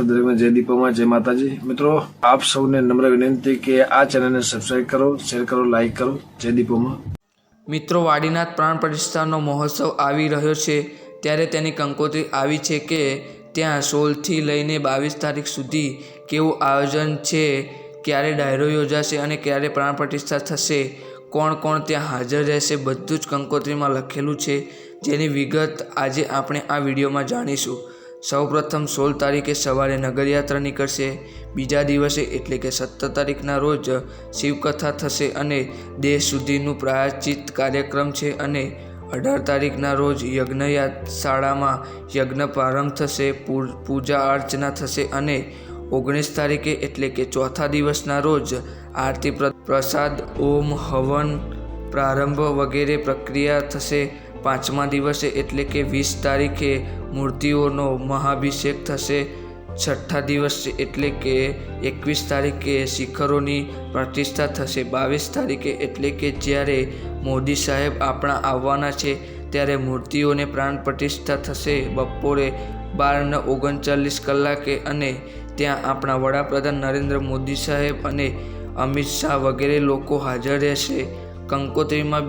દરેકને જય દીપોમાં જય માતાજી। મિત્રો આપ સૌને નમ્ર વિનંતી કે આ ચેનલને સબસ્ક્રાઇબ કરો, શેર કરો, લાઇક કરો। જય દીપોમાં। મિત્રો વાડીનાથ પ્રાણ પ્રતિષ્ઠાનો મહોત્સવ આવી રહ્યો છે ત્યારે તેની કંકોત્રી આવી છે કે ત્યાં 16થી લઈને 22 તારીખ સુધી કેવું આયોજન છે, ક્યારે ડાયરો યોજાશે અને ક્યારે પ્રાણ પ્રતિષ્ઠા થશે, કોણ કોણ ત્યાં હાજર રહેશે, બધું જ કંકોત્રીમાં લખેલું છે, જેની વિગત આજે આપણે આ વિડીયોમાં જાણીશું। સૌપ્રથમ 16 તારીખે સવારે નગરયાત્રા નીકળશે। બીજા દિવસે એટલે કે 17 તારીખના રોજ શિવકથા થશે અને દેશ સુધીનું પ્રાયશ્ચિત કાર્યક્રમ છે અને 18 તારીખના રોજ યજ્ઞશાળામાં યજ્ઞ પ્રારંભ થશે, પૂજા અર્ચના થશે અને 19 તારીખે એટલે કે ચોથા દિવસના રોજ આરતી, પ્રસાદ, હોમ, હવન પ્રારંભ વગેરે પ્રક્રિયા થશે। પાંચમા દિવસે એટલે કે 20 તારીખે મૂર્તિઓનો મહાભિષેક થશે। છઠ્ઠા દિવસે એટલે કે 21 તારીખે શિખરોની પ્રતિષ્ઠા થશે। 22 તારીખે એટલે કે જ્યારે મોદી સાહેબ આપણા આવવાના છે ત્યારે મૂર્તિઓને પ્રાણ પ્રતિષ્ઠા થશે બપોરે 12:39 કલાકે અને ત્યાં આપણા વડાપ્રધાન નરેન્દ્ર મોદી સાહેબ અને અમિત શાહ વગેરે લોકો હાજર રહેશે। કંકોત્રીમાં